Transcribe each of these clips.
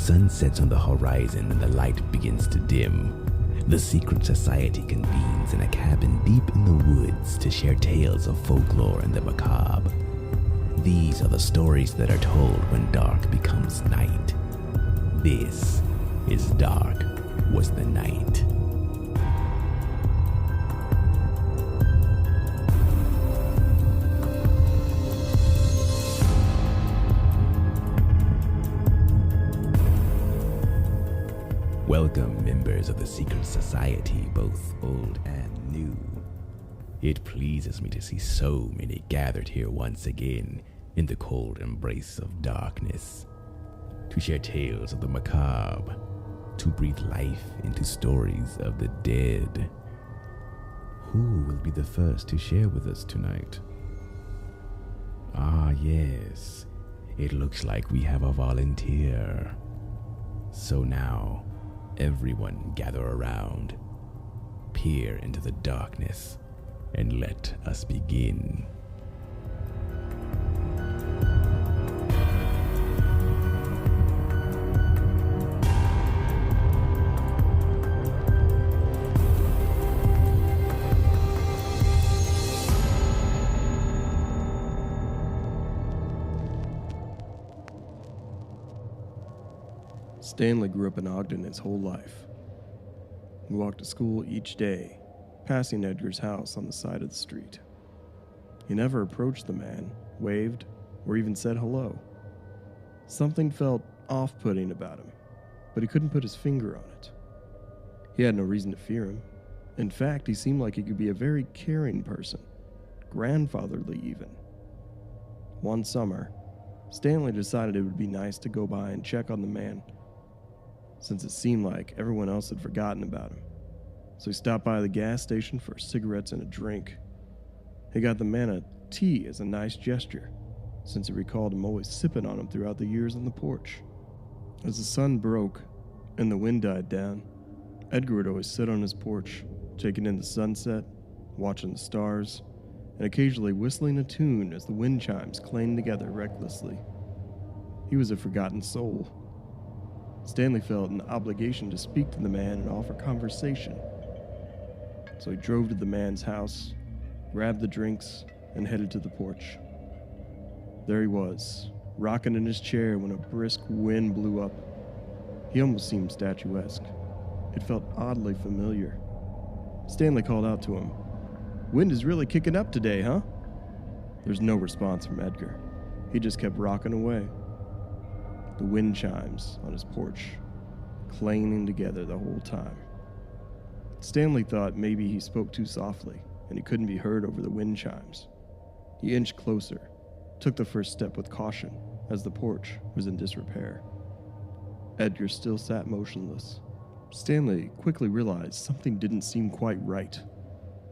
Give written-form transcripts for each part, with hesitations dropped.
sun sets on the horizon and the light begins to dim, the secret society convenes in a cabin deep in the woods to share tales of folklore and the macabre. These are the stories that are told when dark becomes night. This is Dark Was the Night. Welcome, members of the secret society, both old and new. It pleases me to see so many gathered here once again in the cold embrace of darkness, to share tales of the macabre, to breathe life into stories of the dead. Who will be the first to share with us tonight? Ah, yes, it looks like we have a volunteer. So now, everyone gather around, peer into the darkness, and let us begin. Stanley grew up in Ogden his whole life. He walked to school each day, passing Edgar's house on the side of the street. He never approached the man, waved, or even said hello. Something felt off-putting about him, but he couldn't put his finger on it. He had no reason to fear him. In fact, he seemed like he could be a very caring person, grandfatherly even. One summer, Stanley decided it would be nice to go by and check on the man, since it seemed like everyone else had forgotten about him. So he stopped by the gas station for cigarettes and a drink. He got the man a tea as a nice gesture, since he recalled him always sipping on him throughout the years on the porch. As the sun broke and the wind died down, Edgar would always sit on his porch, taking in the sunset, watching the stars, and occasionally whistling a tune as the wind chimes clanged together recklessly. He was a forgotten soul. Stanley felt an obligation to speak to the man and offer conversation. So he drove to the man's house, grabbed the drinks, and headed to the porch. There he was, rocking in his chair when a brisk wind blew up. He almost seemed statuesque. It felt oddly familiar. Stanley called out to him, "Wind is really kicking up today, huh?" There's no response from Edgar. He just kept rocking away. The wind chimes on his porch, clanging together the whole time. Stanley thought maybe he spoke too softly and he couldn't be heard over the wind chimes. He inched closer, took the first step with caution as the porch was in disrepair. Edgar still sat motionless. Stanley quickly realized something didn't seem quite right.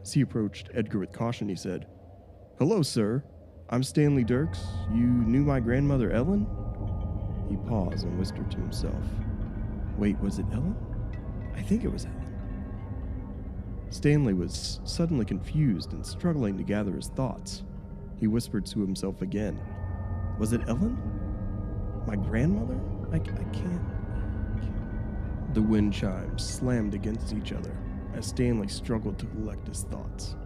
As he approached Edgar with caution, he said, "Hello, sir. I'm Stanley Dirks. You knew my grandmother Ellen?" He paused and whispered to himself, "Wait, was it Ellen? I think it was Ellen." Stanley was suddenly confused and struggling to gather his thoughts. He whispered to himself again, "Was it Ellen? My grandmother? I can't." The wind chimes slammed against each other as Stanley struggled to collect his thoughts.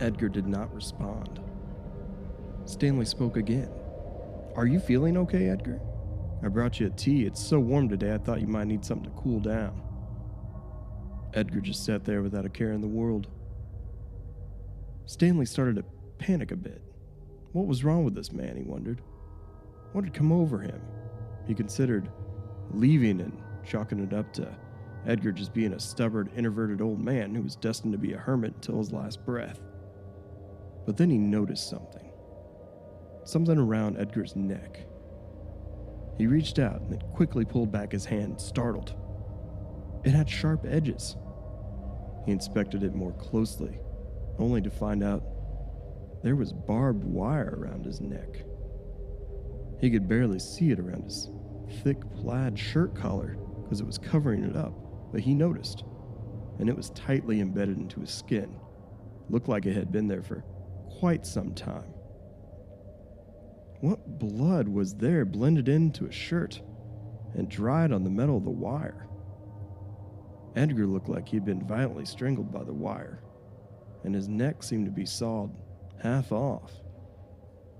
Edgar did not respond. Stanley spoke again. "Are you feeling okay, Edgar? I brought you a tea. It's so warm today I thought you might need something to cool down." Edgar just sat there without a care in the world. Stanley started to panic a bit. What was wrong with this man, he wondered. What had come over him? He considered leaving and chalking it up to Edgar just being a stubborn, introverted old man who was destined to be a hermit until his last breath. But then he noticed something. Something around Edgar's neck. He reached out and then quickly pulled back his hand, startled. It had sharp edges. He inspected it more closely, only to find out there was barbed wire around his neck. He could barely see it around his thick plaid shirt collar because it was covering it up, but he noticed, and it was tightly embedded into his skin. Looked like it had been there for quite some time. What blood was there blended into his shirt and dried on the metal of the wire. Edgar looked like he'd been violently strangled by the wire, and his neck seemed to be sawed half off.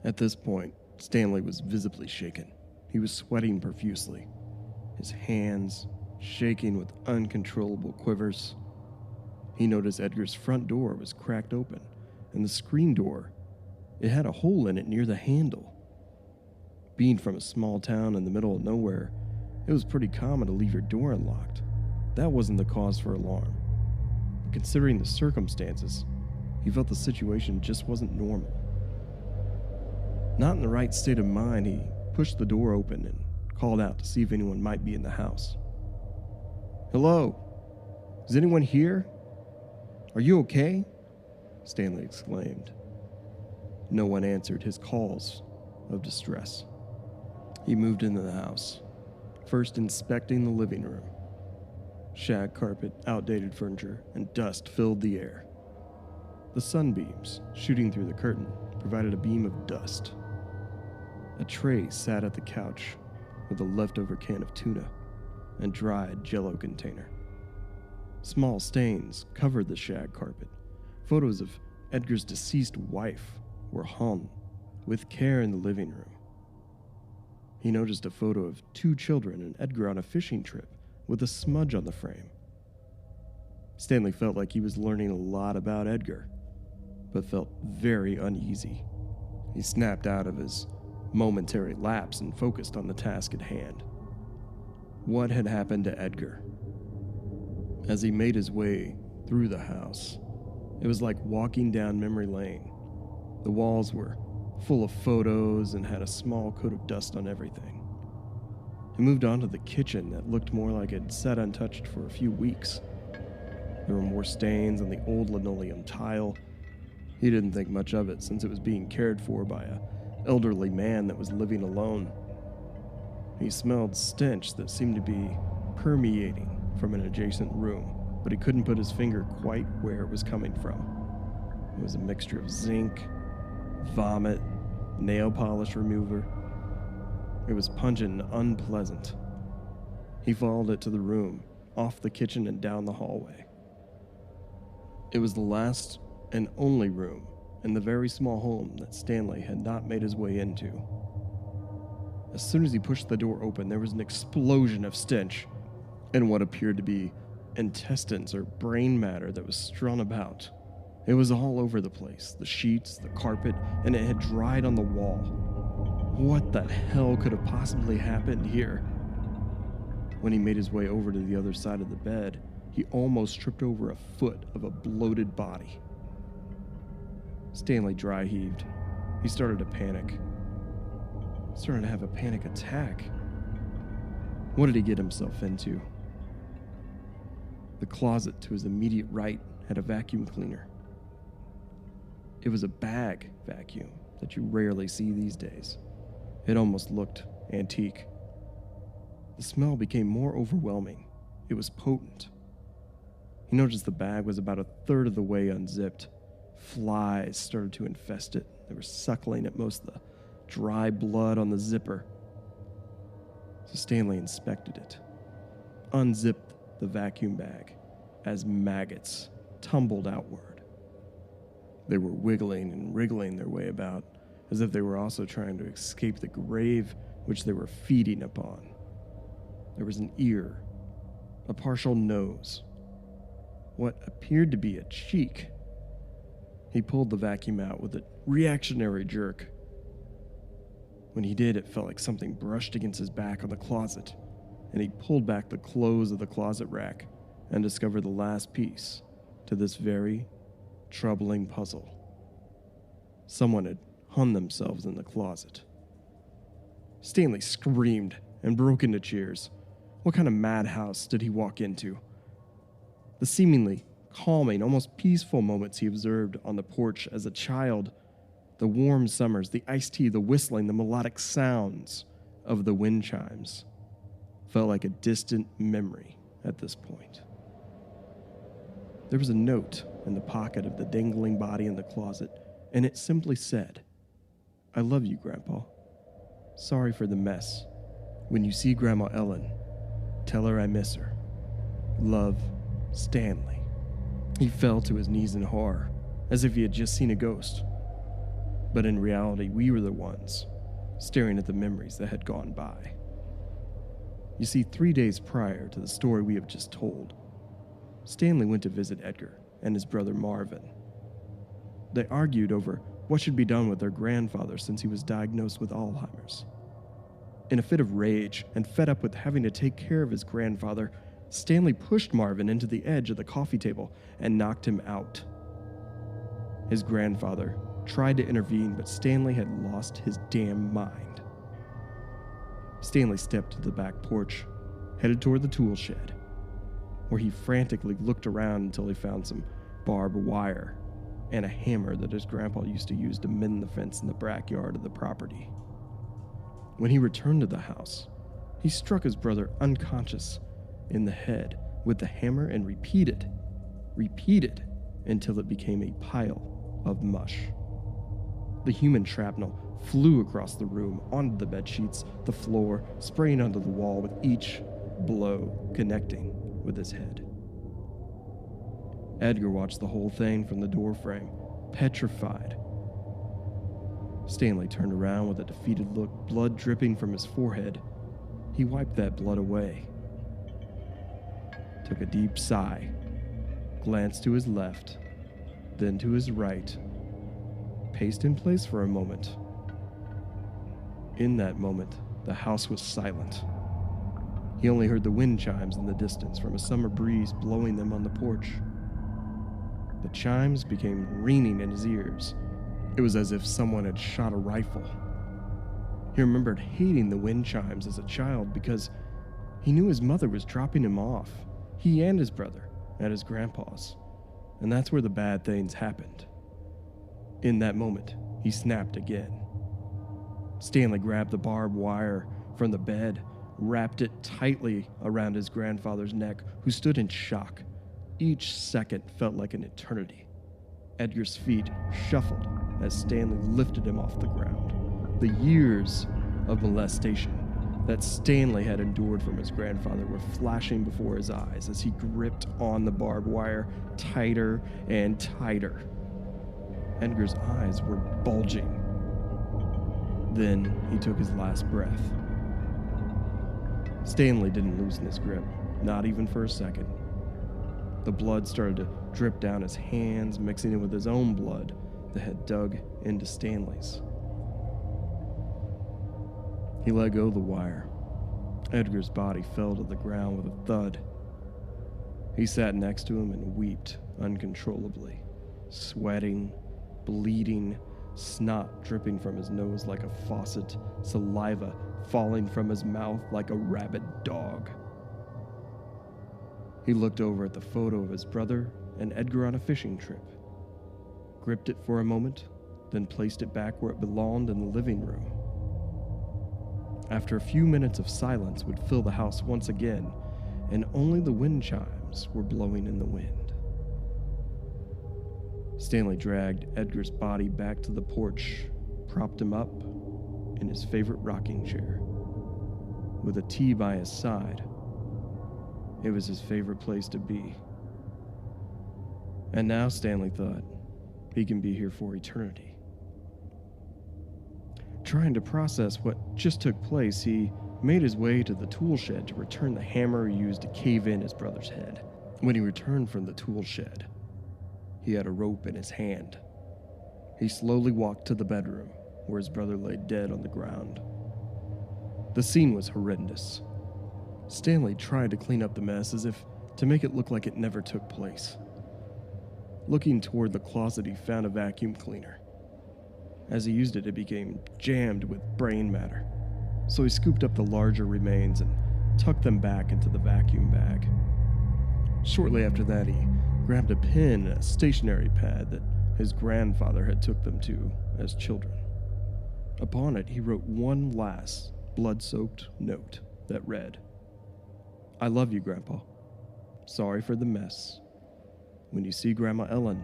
At this point, Stanley was visibly shaken. He was sweating profusely, his hands shaking with uncontrollable quivers. He noticed Edgar's front door was cracked open, and the screen door, it had a hole in it near the handle. Being from a small town in the middle of nowhere, it was pretty common to leave your door unlocked. That wasn't the cause for alarm. But considering the circumstances, he felt the situation just wasn't normal. Not in the right state of mind, he pushed the door open and called out to see if anyone might be in the house. "Hello? Is anyone here? Are you okay?" Stanley exclaimed. No one answered his calls of distress. He moved into the house, first inspecting the living room. Shag carpet, outdated furniture, and dust filled the air. The sunbeams, shooting through the curtain, provided a beam of dust. A tray sat at the couch with a leftover can of tuna and dried Jell-O container. Small stains covered the shag carpet. Photos of Edgar's deceased wife were hung with care in the living room. He noticed a photo of 2 children and Edgar on a fishing trip with a smudge on the frame. Stanley felt like he was learning a lot about Edgar, but felt very uneasy. He snapped out of his momentary lapse and focused on the task at hand. What had happened to Edgar? As he made his way through the house, it was like walking down memory lane. The walls were full of photos and had a small coat of dust on everything. He moved on to the kitchen that looked more like it had sat untouched for a few weeks. There were more stains on the old linoleum tile. He didn't think much of it since it was being cared for by an elderly man that was living alone. He smelled stench that seemed to be permeating from an adjacent room, but he couldn't put his finger quite where it was coming from. It was a mixture of zinc, vomit, nail polish remover. It was pungent and unpleasant. He followed it to the room, off the kitchen and down the hallway. It was the last and only room in the very small home that Stanley had not made his way into. As soon as he pushed the door open, there was an explosion of stench and what appeared to be intestines or brain matter that was strewn about. It was all over the place, the sheets, the carpet, and it had dried on the wall. What the hell could have possibly happened here? When he made his way over to the other side of the bed, he almost tripped over a foot of a bloated body. Stanley dry heaved. He started to panic. Started to have a panic attack. What did he get himself into? The closet to his immediate right had a vacuum cleaner. It was a bag vacuum that you rarely see these days. It almost looked antique. The smell became more overwhelming. It was potent. He noticed the bag was about a third of the way unzipped. Flies started to infest it. They were suckling at most of the dry blood on the zipper. So Stanley inspected it, unzipped the vacuum bag as maggots tumbled outward. They were wiggling and wriggling their way about, as if they were also trying to escape the grave which they were feeding upon. There was an ear, a partial nose, what appeared to be a cheek. He pulled the vacuum out with a reactionary jerk. When he did, it felt like something brushed against his back on the closet, and he pulled back the clothes of the closet rack and discovered the last piece to this very troubling puzzle. Someone had hung themselves in the closet. Stanley screamed and broke into cheers. What kind of madhouse did he walk into? The seemingly calming, almost peaceful moments he observed on the porch as a child, the warm summers, the iced tea, the whistling, the melodic sounds of the wind chimes, felt like a distant memory at this point. There was a note in the pocket of the dangling body in the closet, and it simply said, "I love you, Grandpa. Sorry for the mess. When you see Grandma Ellen, tell her I miss her. Love, Stanley." He fell to his knees in horror, as if he had just seen a ghost. But in reality, we were the ones staring at the memories that had gone by. You see, 3 days prior to the story we have just told, Stanley went to visit Edgar and his brother Marvin. They argued over what should be done with their grandfather since he was diagnosed with Alzheimer's. In a fit of rage and fed up with having to take care of his grandfather, Stanley pushed Marvin into the edge of the coffee table and knocked him out. His grandfather tried to intervene, but Stanley had lost his damn mind. Stanley stepped to the back porch, headed toward the tool shed, where he frantically looked around until he found some barbed wire and a hammer that his grandpa used to use to mend the fence in the backyard of the property. When he returned to the house, he struck his brother unconscious in the head with the hammer and repeated until it became a pile of mush. The human shrapnel flew across the room, onto the bed sheets, the floor, spraying onto the wall with each blow connecting with his head. Edgar watched the whole thing from the doorframe, petrified. Stanley turned around with a defeated look, blood dripping from his forehead. He wiped that blood away, took a deep sigh, glanced to his left, then to his right, paced in place for a moment. In that moment, the house was silent. He only heard the wind chimes in the distance from a summer breeze blowing them on the porch. The chimes became ringing in his ears. It was as if someone had shot a rifle. He remembered hating the wind chimes as a child because he knew his mother was dropping him off, he and his brother, at his grandpa's, and that's where the bad things happened. In that moment, he snapped again. Stanley grabbed the barbed wire from the bed, wrapped it tightly around his grandfather's neck, who stood in shock. Each second felt like an eternity. Edgar's feet shuffled as Stanley lifted him off the ground. The years of molestation that Stanley had endured from his grandfather were flashing before his eyes as he gripped on the barbed wire tighter and tighter. Edgar's eyes were bulging. Then he took his last breath. Stanley didn't loosen his grip, not even for a second. The blood started to drip down his hands, mixing in with his own blood that had dug into Stanley's. He let go of the wire. Edgar's body fell to the ground with a thud. He sat next to him and wept uncontrollably, sweating, bleeding, snot dripping from his nose like a faucet, saliva falling from his mouth like a rabid dog. He looked over at the photo of his brother and Edgar on a fishing trip, gripped it for a moment, then placed it back where it belonged in the living room. After a few minutes of silence would fill the house once again, and only the wind chimes were blowing in the wind. Stanley dragged Edgar's body back to the porch, propped him up in his favorite rocking chair. With a tea by his side, it was his favorite place to be. And now Stanley thought he can be here for eternity. Trying to process what just took place, he made his way to the tool shed to return the hammer he used to cave in his brother's head. When he returned from the tool shed, he had a rope in his hand. He slowly walked to the bedroom where his brother lay dead on the ground. The scene was horrendous. Stanley tried to clean up the mess as if to make it look like it never took place. Looking toward the closet, he found a vacuum cleaner. As he used it, it became jammed with brain matter. So he scooped up the larger remains and tucked them back into the vacuum bag. Shortly after that, he grabbed a pen and a stationery pad that his grandfather had took them to as children. Upon it, he wrote one last blood-soaked note that read, "I love you, Grandpa. Sorry for the mess. When you see Grandma Ellen,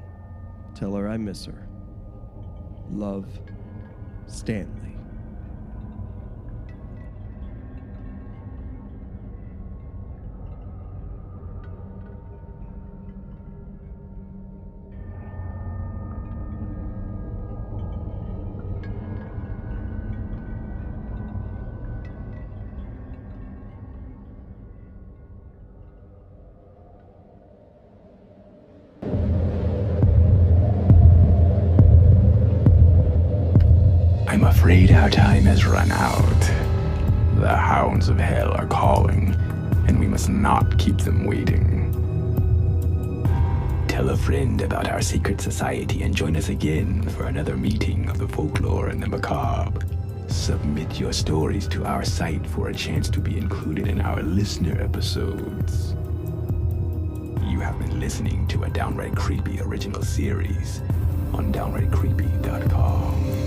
tell her I miss her. Love, Stanley." afraid our time has run out. The hounds of hell are calling, and we must not keep them waiting. Tell a friend about our secret society and join us again for another meeting of the folklore and the macabre. Submit your stories to our site for a chance to be included in our listener episodes. You have been listening to a Downright Creepy original series on downrightcreepy.com.